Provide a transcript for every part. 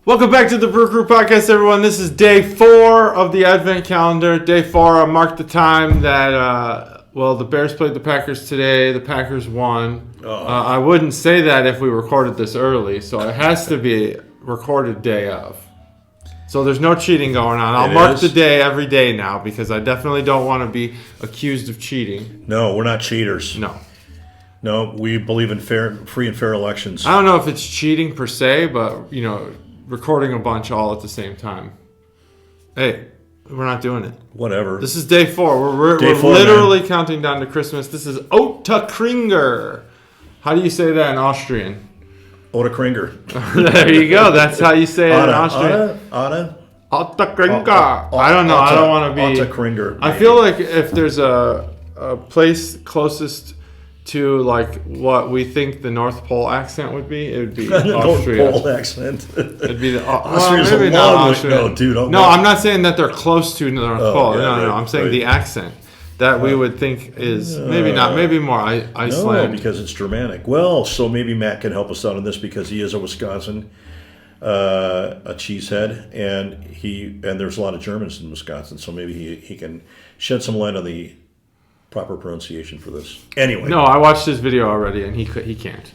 Welcome back to the Brew Crew Podcast, everyone. This is day 4 of the Advent calendar. Day 4 marked the time that, the Bears played the Packers today. The Packers won. I wouldn't say that if we recorded this early, so it has to be recorded day of. So there's no cheating going on. I'll mark the day every day now because I definitely don't want to be accused of cheating. No, we're not cheaters. No, we believe in free and fair elections. I don't know if it's cheating per se, but, recording a bunch all at the same time. Hey, we're not doing it. Whatever. This is day 4. We're literally counting down to Christmas. This is Ottakringer. How do you say that in Austrian? Ottakringer. There you go. That's how you say it in Austrian. Ottakringer. I don't know. I don't want to be... Ottakringer. I feel like if there's a place closest to like what we think the North Pole accent would be, it would be Austria. North Pole accent. It'd be the Austria's a long way. No, dude. No, I'm not saying that they're close to the North Pole. Yeah, no. I'm saying the accent that we would think is maybe not, maybe more Iceland. No, because it's Germanic. Well, so maybe Matt can help us out on this because he is a Wisconsin, a cheesehead, and there's a lot of Germans in Wisconsin, so maybe he can shed some light on the proper pronunciation for this. Anyway. No, I watched his video already, and he can't.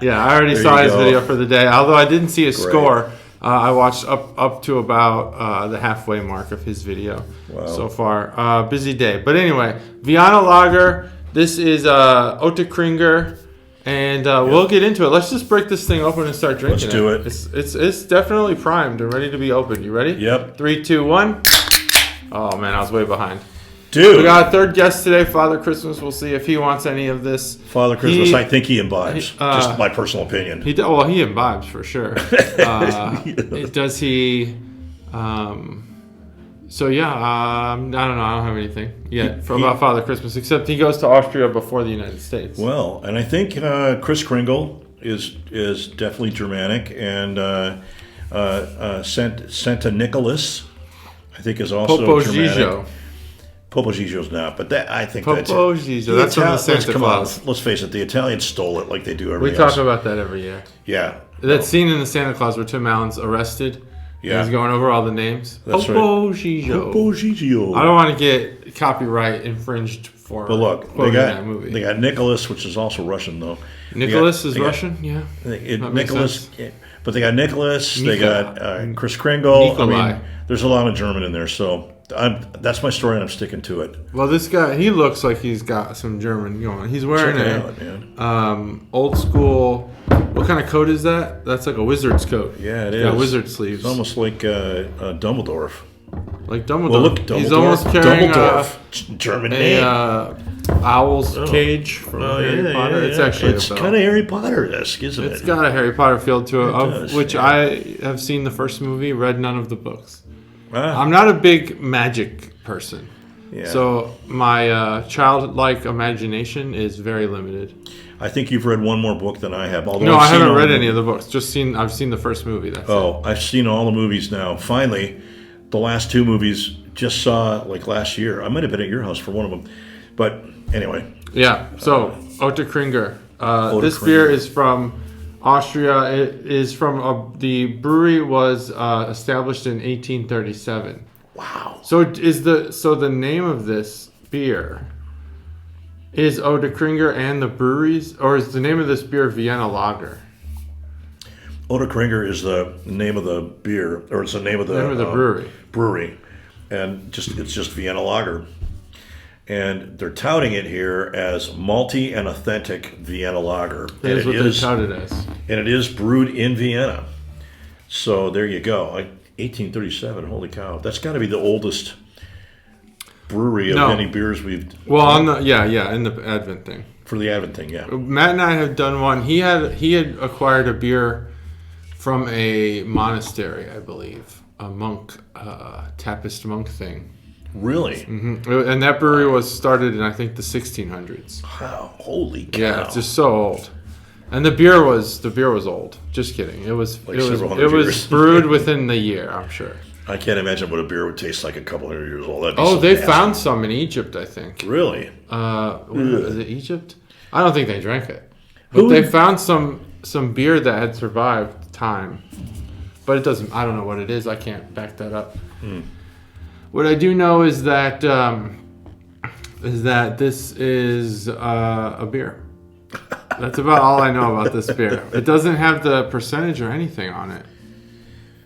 Yeah, I already saw his video for the day. Although I didn't see his score, I watched up to about the halfway mark of his video so far. Busy day. But anyway, Vienna Lager. This is Ottakringer. And we'll get into it. Let's just break this thing open and start drinking Let's do it. It's definitely primed and ready to be opened. You ready? Yep. 3, 2, 1. Oh, man, I was way behind. Dude. We got a third guest today, Father Christmas. We'll see if he wants any of this. Father Christmas, I think he imbibes. Just my personal opinion. He imbibes for sure. Does he? I don't know. I don't have anything yet about Father Christmas, except he goes to Austria before the United States. Well, and I think Chris Kringle is definitely Germanic, and Santa Nicholas, I think, is also Germanic. Popo Gigio's not, but I think that's Popo Gigio. That's from the Santa Claus. Let's face it, the Italians stole it like they do every year. We talk about that every year. Yeah. That scene in the Santa Claus where Tim Allen's arrested. Yeah. He's going over all the names. That's Popo Gigio. Popo Gigio. I don't want to get copyright infringed for that movie. They got Nicholas, which is also Russian, though. Nicholas is Russian? Yeah. Nicholas, but they got Nicholas. They got Chris Kringle. Nikolai. I mean, there's a lot of German in there, so... that's my story, and I'm sticking to it. Well, this guy, he looks like he's got some German going. He's wearing old school. What kind of coat is that? That's like a wizard's coat. Yeah, it is. Got wizard sleeves. It's almost like Dumbledore. Like Dumbledore. Well, look, Dumbledore. He's almost carrying German name. Owl's cage from Harry Potter. Yeah. It's kind of Harry Potter-esque, isn't it? It's got a Harry Potter feel to it, does, which I have seen the first movie, read none of the books. Ah. I'm not a big magic person. Yeah. So my childlike imagination is very limited. I think you've read one more book than I have. No, I haven't read any of the books. I've seen the first movie. That's it. I've seen all the movies now. Finally, the last 2 movies just saw like last year. I might have been at your house for one of them. But anyway. Yeah. So Ottakringer. This beer is from Austria. It is from the brewery was established in 1837. Wow. So the name of this beer is Ottakringer and the breweries, or is the name of this beer Vienna Lager? Ottakringer is the name of the beer, or it's the name of the brewery. Brewery, and it's just Vienna Lager. And they're touting it here as malty and authentic Vienna Lager. That is what they tout it as. And it is brewed in Vienna. So there you go. 1837, holy cow. That's got to be the oldest brewery of any beers we've done. Well, in the Advent thing. For the Advent thing, yeah. Matt and I have done one. He had acquired a beer from a monastery, I believe. A monk, Trappist monk thing. Really? Mm-hmm. And that brewery was started in, I think, the 1600s. Wow, holy cow. Yeah, it's just so old. And the beer was old. Just kidding. It was brewed within the year, I'm sure. I can't imagine what a beer would taste like a couple hundred years old. They found some in Egypt, I think. Really? Is it Egypt? I don't think they drank it. But they found some some beer that had survived time, but it doesn't. I don't know what it is. I can't back that up. What I do know is that this is a beer. That's about all I know about this beer. It doesn't have the percentage or anything on it.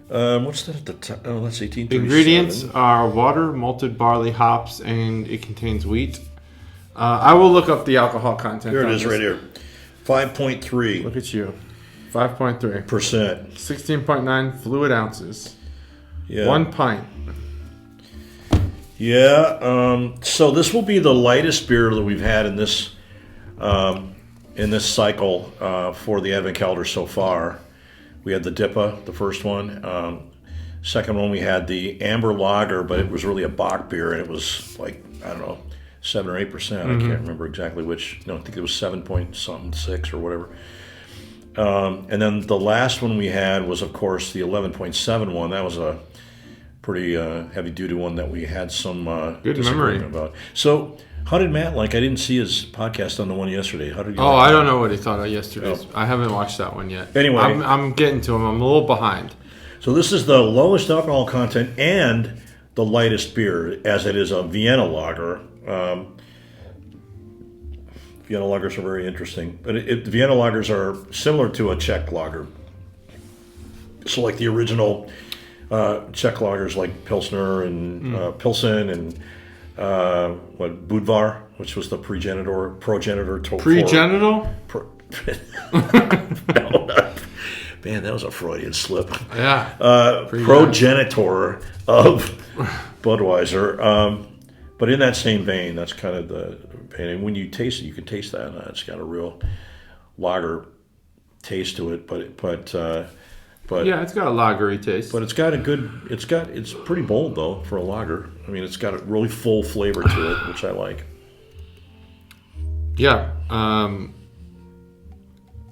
What's that at the top? Oh, that's 1837. Ingredients are water, malted barley, hops, and it contains wheat. I will look up the alcohol content. Here it is right here. 5.3. Look at you. 5.3%. 16.9 fluid ounces. Yeah. 1 pint. Yeah. So this will be the lightest beer that we've had in this cycle for the Advent calendar so far. We had the Dippa, the first one. Second one, we had the Amber Lager, but it was really a Bock beer, and it was like, I don't know, 7 or 8%. I can't remember exactly which. No, I think it was 7.6 or whatever. And then the last one we had was, of course, the 11.7 one. That was a pretty heavy-duty one that we had some good memory about. So, how did Matt like? I didn't see his podcast on the one yesterday. How did you? I don't know what he thought of yesterday's. Oh. I haven't watched that one yet. Anyway, I'm getting to him. I'm a little behind. So this is the lowest alcohol content and the lightest beer, as it is a Vienna Lager. Vienna Lagers are very interesting, but Vienna Lagers are similar to a Czech lager. So, like the original Czech lagers, like Pilsner and Pilsen and. Budvar, which was the progenitor. Pregenital? Man, that was a Freudian slip. Yeah. Progenitor of Budweiser. But in that same vein, that's kind of the pain. And when you taste it, you can taste that. It's got a real lager taste to it, but yeah, it's got a lagery taste. But it's pretty bold though for a lager. I mean, it's got a really full flavor to it, which I like. Yeah.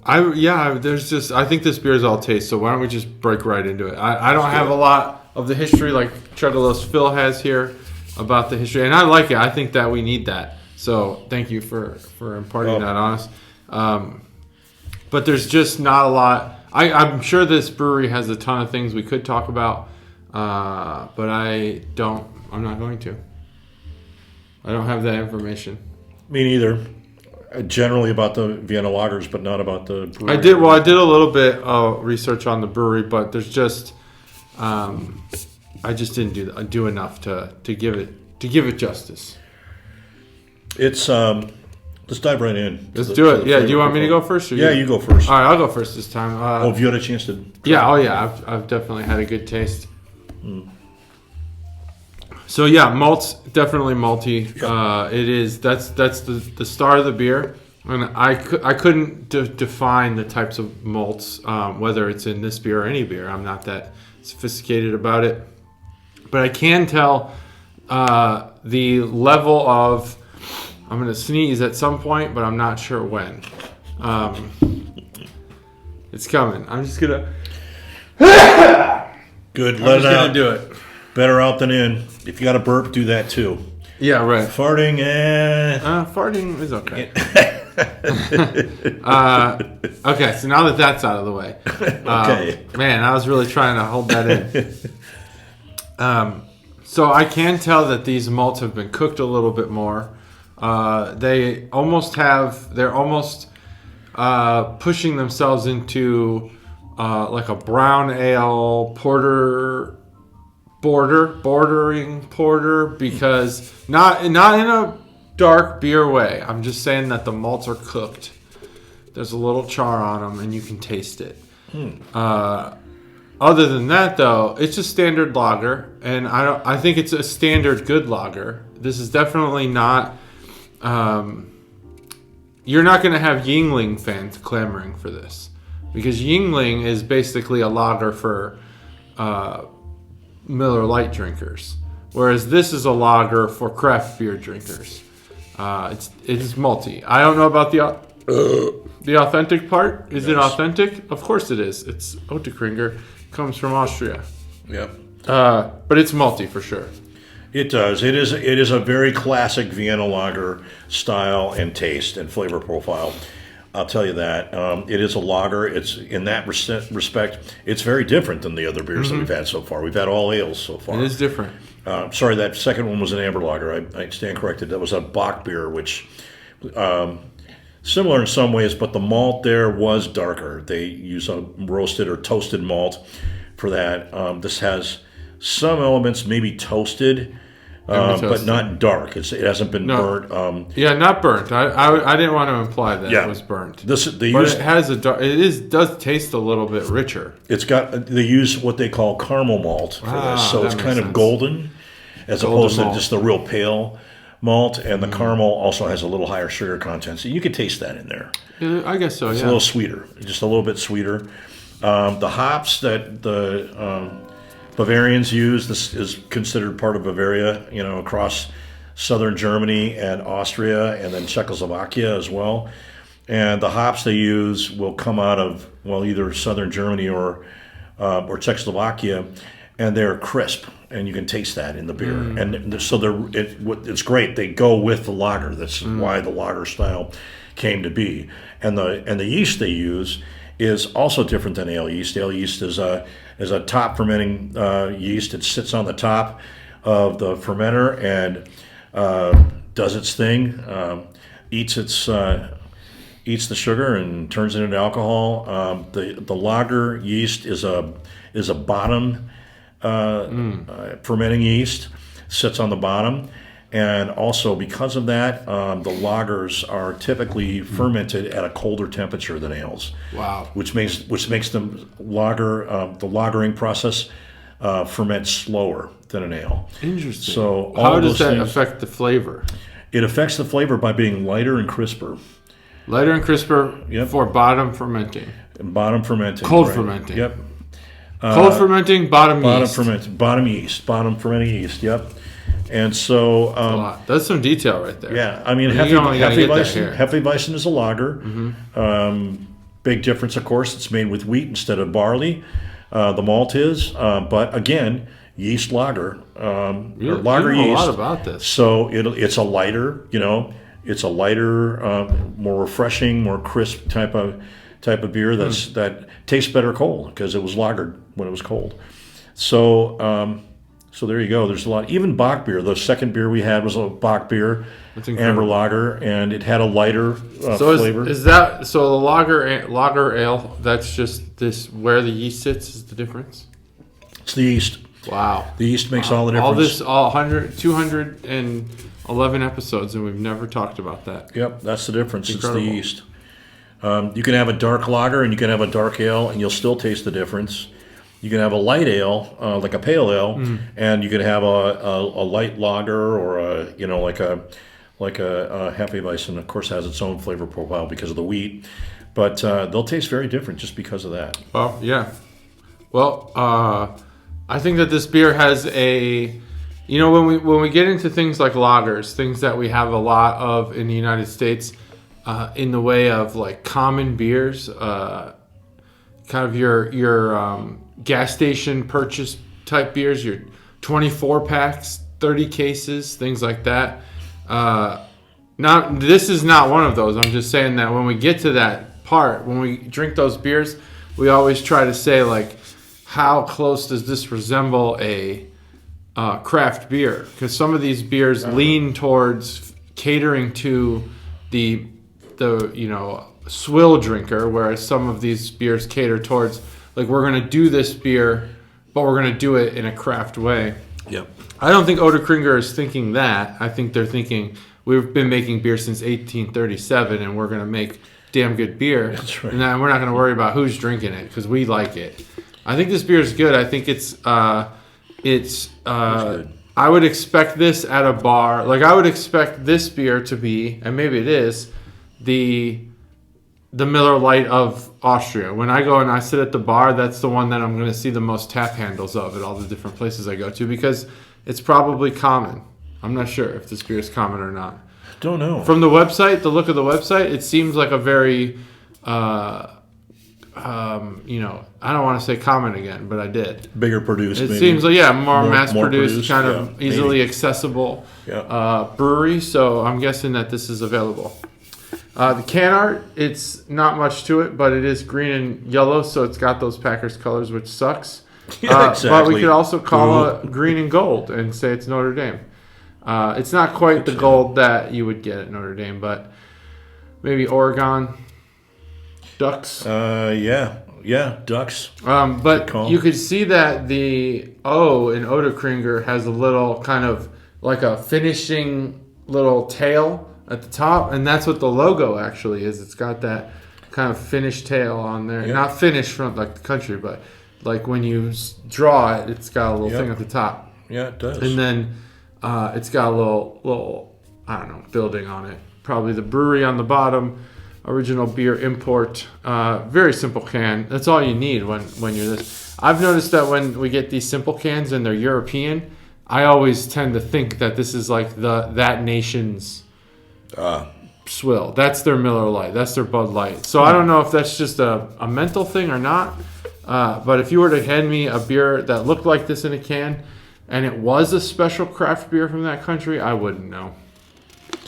I think this beer is all taste, so why don't we just break right into it? I don't have a lot of the history like Chuggalos Phil has here about the history, and I like it. I think that we need that. So thank you for imparting that on us. But there's just not a lot. I'm sure this brewery has a ton of things we could talk about, but I'm not going to. I don't have that information. Me neither. Generally about the Vienna lagers, but not about the brewery. I did a little bit of research on the brewery, but there's just I just didn't do enough to give it justice. It's let's dive right in. Let's do it. Yeah, do you want me to go first? Or you go first. All right, I'll go first this time. Have you had a chance to? Yeah. Oh, yeah. I've definitely had a good taste. So yeah, malt's definitely malty. Yeah. It is. That's the star of the beer, and I couldn't define the types of malts, whether it's in this beer or any beer. I'm not that sophisticated about it, but I can tell the level of. I'm going to sneeze at some point, but I'm not sure when. It's coming. I'm just going to... Good. Let it out. I'm just going to do it. Better out than in. If you got a burp, do that too. Yeah, right. Farting, farting is okay. Okay, so now that's out of the way. Okay. Man, I was really trying to hold that in. So I can tell that these malts have been cooked a little bit more. They're almost pushing themselves into like a brown ale bordering porter, because not in a dark beer way. I'm just saying that the malts are cooked. There's a little char on them, and you can taste it. Other than that, though, it's a standard lager, and I think it's a standard good lager. This is definitely not. You're not going to have Yingling fans clamoring for this, because Yingling is basically a lager for Miller Lite drinkers, whereas this is a lager for craft beer drinkers. It is malty. I don't know about the authentic part. Is it authentic? Of course it is. It's Ottakringer. Comes from Austria. Yeah. But it's malty for sure. It does. It is a very classic Vienna lager style and taste and flavor profile. I'll tell you that. It is a lager. It's in that respect, it's very different than the other beers that we've had so far. We've had all ales so far. It is different. Sorry, that second one was an amber lager. I stand corrected. That was a Bock beer, which similar in some ways, but the malt there was darker. They use a roasted or toasted malt for that. This has some elements maybe toasted. But not dark. It hasn't been burnt. Not burnt. I didn't want to imply that it was burnt. It has does taste a little bit richer. They use what they call caramel malt for this, so it's kind of golden, as opposed to just the real pale malt. And the caramel also has a little higher sugar content, so you can taste that in there. I guess so. It's a little sweeter, just a little bit sweeter. The hops that the Bavarians use, this is considered part of Bavaria, across southern Germany and Austria and then Czechoslovakia as well. And the hops they use will come out of, either southern Germany or Czechoslovakia, and they're crisp, and you can taste that in the beer. And so it's great. They go with the lager. That's why the lager style came to be. And the yeast they use is also different than ale yeast. Ale yeast is a top fermenting yeast. It sits on the top of the fermenter and does its thing, eats the sugar and turns it into alcohol. The lager yeast is a bottom fermenting yeast, sits on the bottom. And also, because of that, the lagers are typically fermented at a colder temperature than ales. Wow! Which makes them the lagering process ferment slower than an ale. Interesting. So how does that affect the flavor? It affects the flavor by being lighter and crisper. Lighter and crisper for bottom fermenting. Bottom fermenting. Cold fermenting. Yep. Cold fermenting, bottom yeast. Bottom fermenting yeast. Yep. And so that's some detail right there. Yeah, I mean, Hefeweizen is a lager. Big difference, of course. It's made with wheat instead of barley. The malt is, but again, yeast lager. Lager yeast. A lot about this. So it's a lighter, more refreshing, more crisp type of beer that tastes better cold because it was lagered when it was cold. So there you go. There's a lot. Even Bock beer. The second beer we had was a Bock beer, amber lager, and it had a lighter flavor. Is that so? The lager ale. That's just this where the yeast sits is the difference. It's the yeast. Wow. The yeast makes all the difference. All 211 episodes, and we've never talked about that. Yep, that's the difference. It's the yeast. You can have a dark lager and you can have a dark ale, and you'll still taste the difference. You can have a light ale, like a pale ale, and you can have a light lager or like a Hefeweizen. Of course, has its own flavor profile because of the wheat, but they'll taste very different just because of that. Well, yeah. Well, I think that this beer has when we get into things like lagers, things that we have a lot of in the United States, in the way of like common beers, kind of your gas station purchase type beers, your 24 packs, 30 cases, things like that. This is not one of those. I'm just saying that when we get to that part, when we drink those beers, we always try to say like, how close does this resemble a craft beer? Because some of these beers lean towards catering to the swill drinker, whereas some of these beers cater towards like, we're going to do this beer, but we're going to do it in a craft way. Yep. I don't think Ottakringer is thinking that. I think they're thinking, we've been making beer since 1837, and we're going to make damn good beer. That's right. And we're not going to worry about who's drinking it because we like it. I think this beer is good. I think it's good. I would expect this at a bar. Like, I would expect this beer to be, and maybe it is, the Miller Lite of Austria. When I go and I sit at the bar, that's the one that I'm going to see the most tap handles of at all the different places I go to because it's probably common. I'm not sure if this beer is common or not. Don't know. From the website, the look of the website, it seems like a very, I don't want to say common again, but I did. Bigger produced, It maybe. seems like, more mass-produced, kind of easily maybe. accessible brewery, so I'm guessing that this is available. The can art, it's not much to it, but it is green and yellow, so it's got those Packers colors, which sucks. Yeah, exactly. But we could also call it green and gold and say it's Notre Dame. It's not quite the gold that you would get at Notre Dame, but maybe Oregon Ducks. Yeah, Ducks. But you could see that the O in Ottakringer has a little kind of like a finishing little tail at the top, and that's what the logo actually is. It's got that kind of finished tail on there. Yep. Not finished from like the country, but like when you draw it, it's got a little thing at the top. Yeah, it does. And then it's got a little I don't know, building on it. Probably the brewery on the bottom. Original beer import. Very simple can. That's all you need when you're this. I've noticed that when we get these simple cans and they're European, I always tend to think that this is like that nation's swill. That's their Miller Lite. That's their Bud Light. So I don't know if that's just a mental thing or not. But if you were to hand me a beer that looked like this in a can and it was a special craft beer from that country, I wouldn't know.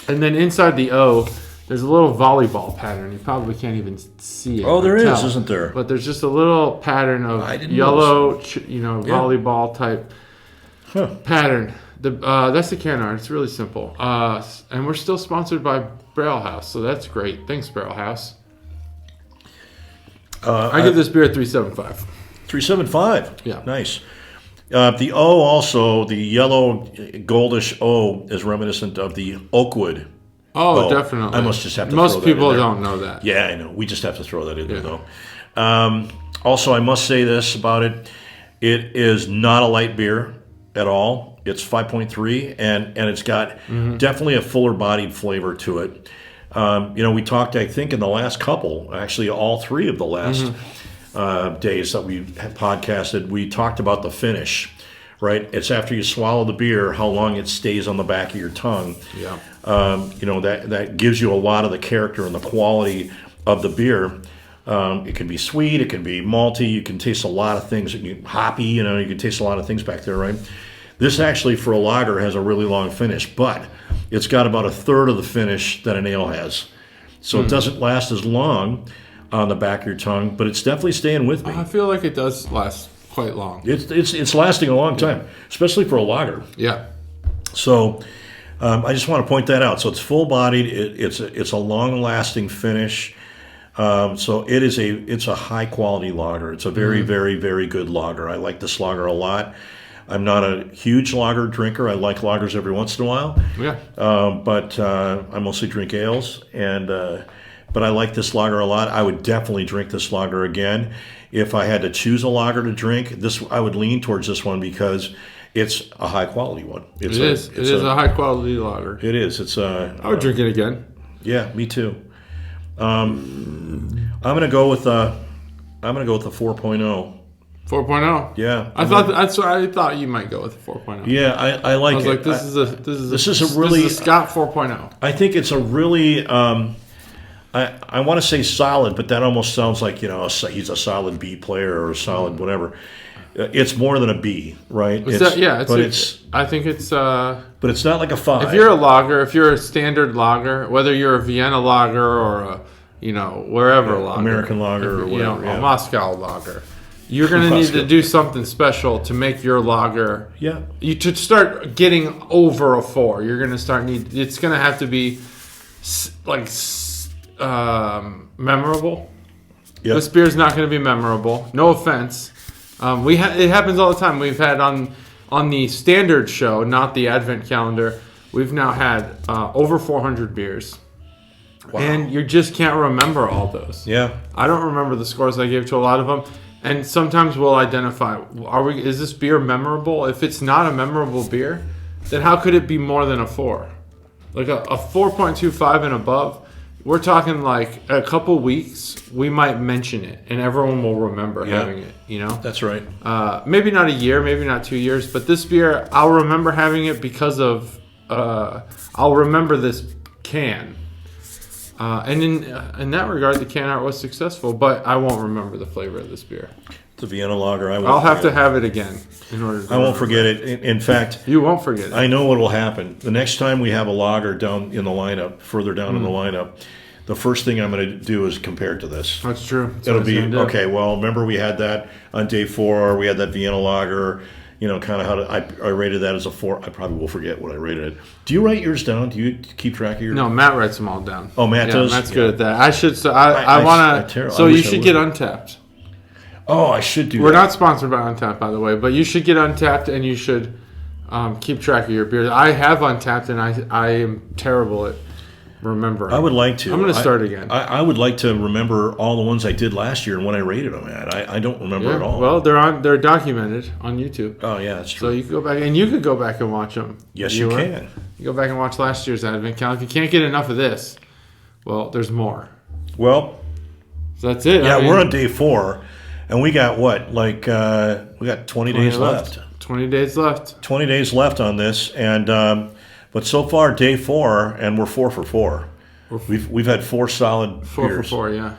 And then inside the O, there's a little volleyball pattern. You probably can't even see it. Oh, there is, isn't there? But there's just a little pattern of yellow, volleyball type pattern. That's the can art. It's really simple. And we're still sponsored by Barrel House, so that's great. Thanks, Barrel House. I give this beer a 3.75. 3.75. Yeah. Nice. The O also, the yellow goldish O is reminiscent of the Oakwood. Oh, definitely. I must just have to Most throw that in people there. don't know that. Yeah, I know. We just have to throw that in there, though. Also, I must say this about it. It is not a light beer at all. It's 5.3, and it's got definitely a fuller-bodied flavor to it. We talked, I think, in the last couple, actually all three of the last days that we had podcasted, we talked about the finish, right? It's after you swallow the beer, how long it stays on the back of your tongue. Yeah. That gives you a lot of the character and the quality of the beer. It can be sweet, it can be malty, you can taste a lot of things, hoppy, you can taste a lot of things back there, right? This actually, for a lager, has a really long finish, but it's got about a third of the finish that an ale has. So it doesn't last as long on the back of your tongue, but it's definitely staying with me. I feel like it does last quite long. It's lasting a long time, especially for a lager. Yeah. So I just want to point that out. So it's full-bodied. It's a long-lasting finish. So it's a high-quality lager. It's a very, very, very good lager. I like this lager a lot. I'm not a huge lager drinker. I like lagers every once in a while. Yeah. But I mostly drink ales, but I like this lager a lot. I would definitely drink this lager again. If I had to choose a lager to drink, I would lean towards this one because it's a high quality one. It is a high quality lager. It is. I would drink it again. Yeah, me too. I'm gonna go with the 4.0. 4.0. Yeah, I thought you might go with a 4.0. Yeah, I like it. I was like, this is a Scott 4.0. I think it's a really. I want to say solid, but that almost sounds like he's a solid B player or a solid whatever. It's more than a B, right? I think it's. But it's not like a 5. If you're a lager, if you're a standard lager, whether you're a Vienna Lager or a wherever lager, American lager or whatever, a Moscow lager, you're going to need to do something special to make your lager. Yeah. To start getting over a 4, you're going to it's going to have to be like memorable. Yep. This beer is not going to be memorable. No offense. It happens all the time. We've had on the standard show, not the advent calendar, we've now had over 400 beers. Wow. And you just can't remember all those. Yeah. I don't remember the scores I gave to a lot of them. And sometimes we'll identify, is this beer memorable? If it's not a memorable beer, then how could it be more than a 4? Like a 4.25 and above, we're talking like a couple weeks, we might mention it, and everyone will remember having it, That's right. Maybe not a year, maybe not 2 years, but this beer, I'll remember having it because of, I'll remember this can. And in that regard, the can art was successful, but I won't remember the flavor of this beer. The Vienna Lager. I'll have to have it again in order to. I won't forget it. In fact, you won't forget it. I know what will happen. The next time we have a lager down in the lineup, further down in the lineup, the first thing I'm going to do is compare it to this. That's true. That's It'll be okay. Well, remember we had that on day 4. We had that Vienna Lager. You know, kind of how I rated that as a 4. I probably will forget what I rated it. Do you write yours down? Do you keep track of your? No, Matt writes them all down. Oh, Matt does. Matt's good at that. I should. So I want to. So you should get Untapped. Oh, I should do. We're not sponsored by Untapped, by the way, but you should get Untapped, and you should keep track of your beers. I have Untapped, and I am terrible at remembering. I would like to. I'm going to start again. I would like to remember all the ones I did last year and when I rated them at. I don't remember at all. Well, they're documented on YouTube. Oh yeah, that's true. So you can go back, and you could go back and watch them. Yes, you can. You go back and watch last year's Advent Calendar. If you can't get enough of this, well, there's more. Well, so that's it. Yeah, we're on day 4, and we got what? Like we got 20 days left. 20 days left. 20 days left on this, and but so far day 4, and we're 4 for 4. We've had 4 solid beers. 4 for 4, yeah.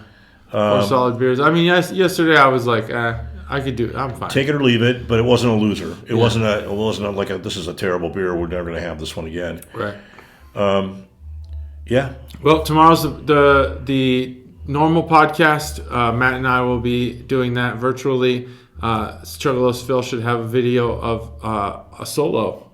4 solid beers. I mean, yesterday I was like, I could do it. I'm fine. Take it or leave it, but it wasn't a loser. It wasn't like this is a terrible beer. We're never going to have this one again. Right. Yeah. Well, tomorrow's the normal podcast. Matt and I will be doing that virtually. Chuggalos Phil should have a video of a solo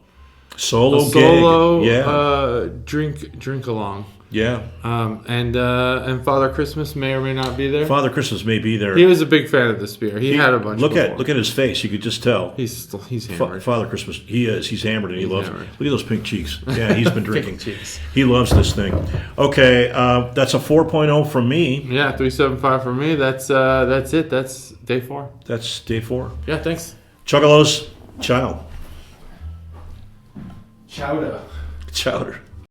gig. Yeah. Drink along. Yeah. And Father Christmas may or may not be there. Father Christmas may be there. He was a big fan of this beer. He had a bunch. Look at his face. You could just tell. He's hammered. Father Christmas. He is. He's hammered and he loves it. Look at those pink cheeks. Yeah, he's been drinking. Pink cheeks. He loves this thing. Okay, that's a 4.0 from me. Yeah, 3.75 for me. That's it. That's day 4. That's day 4. Yeah, thanks. Chuggalos, ciao. Chowder. Chowder.